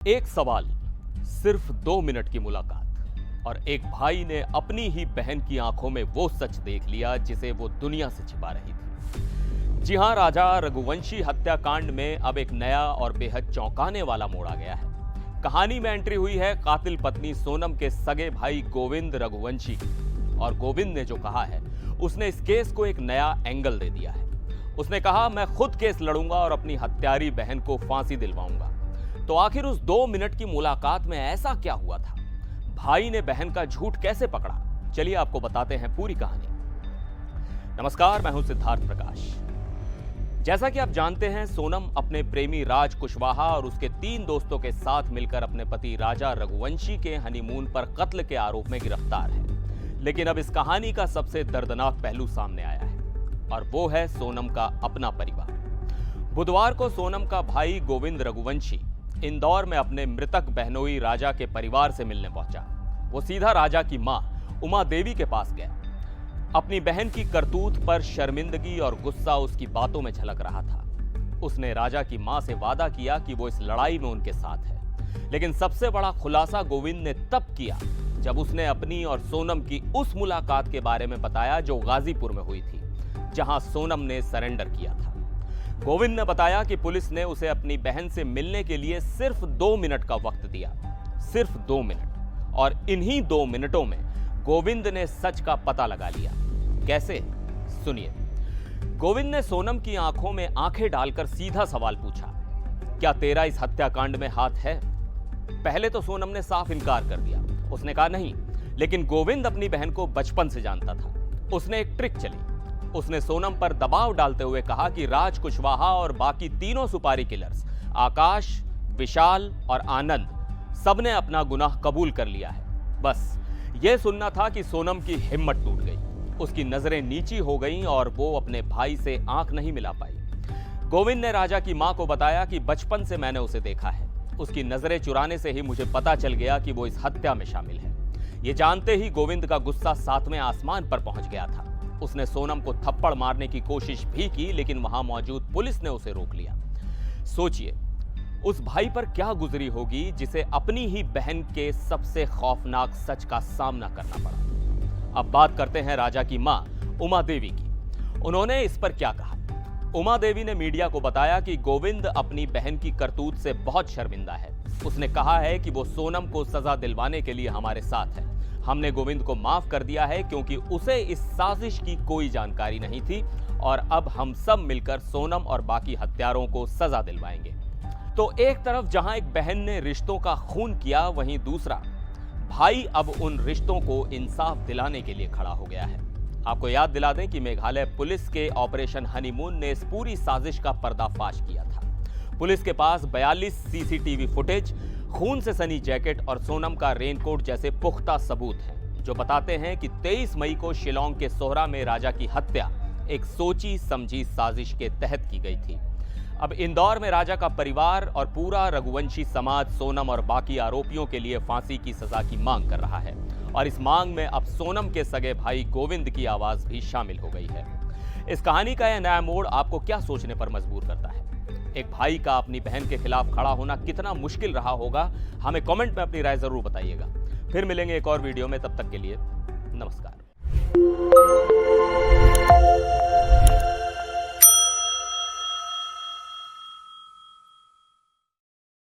एक सवाल, सिर्फ 2 मिनट की मुलाकात और एक भाई ने अपनी ही बहन की आंखों में वो सच देख लिया जिसे वो दुनिया से छिपा रही थी। जी हां, राजा रघुवंशी हत्याकांड में अब एक नया और बेहद चौंकाने वाला मोड़ आ गया है। कहानी में एंट्री हुई है कातिल पत्नी सोनम के सगे भाई गोविंद रघुवंशी की। और गोविंद ने जो कहा है, उसने इस केस को एक नया एंगल दे दिया है। उसने कहा, मैं खुद केस लड़ूंगा और अपनी हत्यारी बहन को फांसी दिलवाऊंगा। तो आखिर उस 2 मिनट की मुलाकात में ऐसा क्या हुआ था? भाई ने बहन का झूठ कैसे पकड़ा? चलिए आपको बताते हैं पूरी कहानी। नमस्कार, मैं हूं सिद्धार्थ प्रकाश। जैसा कि आप जानते हैं, सोनम अपने प्रेमी राज कुशवाहा और उसके 3 दोस्तों के साथ मिलकर अपने पति राजा रघुवंशी के हनीमून पर कत्ल के आरोप में गिरफ्तार है। लेकिन अब इस कहानी का सबसे दर्दनाक पहलू सामने आया है और वो है सोनम का अपना परिवार। बुधवार को सोनम का भाई गोविंद रघुवंशी इंदौर में अपने मृतक बहनोई राजा के परिवार से मिलने पहुंचा। वो सीधा राजा की मां उमा देवी के पास गया। अपनी बहन की करतूत पर शर्मिंदगी और गुस्सा उसकी बातों में झलक रहा था। उसने राजा की मां से वादा किया कि वो इस लड़ाई में उनके साथ है। लेकिन सबसे बड़ा खुलासा गोविंद ने तब किया जब उसने अपनी और सोनम की उस मुलाकात के बारे में बताया जो गाजीपुर में हुई थी, जहां सोनम ने सरेंडर किया था। गोविंद ने बताया कि पुलिस ने उसे अपनी बहन से मिलने के लिए सिर्फ 2 मिनट का वक्त दिया, सिर्फ 2 मिनट। और इन्हीं 2 मिनटों में गोविंद ने सच का पता लगा लिया। कैसे? सुनिए। गोविंद ने सोनम की आंखों में आंखें डालकर सीधा सवाल पूछा, क्या तेरा इस हत्याकांड में हाथ है? पहले तो सोनम ने साफ इनकार कर दिया। उसने कहा नहीं, लेकिन गोविंद अपनी बहन को बचपन से जानता था। उसने एक ट्रिक चली। उसने सोनम पर दबाव डालते हुए कहा कि राज कुशवाहा और बाकी तीनों सुपारी किलर्स, आकाश, विशाल और आनंद, सबने अपना गुनाह कबूल कर लिया है। बस यह सुनना था कि सोनम की हिम्मत टूट गई। उसकी नजरें नीची हो गईं और वो अपने भाई से आंख नहीं मिला पाई। गोविंद ने राजा की मां को बताया कि बचपन से मैंने उसे देखा है। उसकी नजरें चुराने से ही मुझे पता चल गया कि वो इस हत्या में शामिल है। ये जानते ही गोविंद का गुस्सा 7वें आसमान पर पहुंच गया था। उसने सोनम को थप्पड़ मारने की कोशिश भी की, लेकिन वहां मौजूद पुलिस ने उसे रोक लिया। सोचिए, उस भाई पर क्या गुजरी होगी जिसे अपनी ही बहन के सबसे खौफनाक सच का सामना करना पड़ा। अब बात करते हैं राजा की मां उमा देवी की। उन्होंने इस पर क्या कहा? उमा देवी ने मीडिया को बताया कि गोविंद अपनी बहन की करतूत से बहुत शर्मिंदा है। उसने कहा है कि वो सोनम को सजा दिलवाने के लिए हमारे साथ है। हमने गोविंद को माफ कर दिया है क्योंकि उसे इस साजिश की कोई जानकारी नहीं थी और अब हम सब मिलकर सोनम और बाकी हत्यारों को सजा दिलवाएंगे। तो एक तरफ जहां एक बहन ने रिश्तों का खून किया, वहीं दूसरा भाई अब उन रिश्तों को इंसाफ दिलाने के लिए खड़ा हो गया है। आपको याद दिला दें कि मेघालय पुलिस के ऑपरेशन हनीमून ने इस पूरी साजिश का पर्दाफाश किया था। पुलिस के पास 42 सीसीटीवी फुटेज, खून से सनी जैकेट और सोनम का रेनकोट जैसे पुख्ता सबूत हैं, जो बताते हैं कि 23 मई को शिलोंग के सोहरा में राजा की हत्या एक सोची समझी साजिश के तहत की गई थी। अब इंदौर में राजा का परिवार और पूरा रघुवंशी समाज सोनम और बाकी आरोपियों के लिए फांसी की सजा की मांग कर रहा है और इस मांग में अब सोनम के सगे भाई गोविंद की आवाज भी शामिल हो गई है। इस कहानी का यह नया मोड़ आपको क्या सोचने पर मजबूर करता है? एक भाई का अपनी बहन के खिलाफ खड़ा होना कितना मुश्किल रहा होगा? हमें कमेंट में अपनी राय जरूर बताइएगा। फिर मिलेंगे एक और वीडियो में, तब तक के लिए नमस्कार।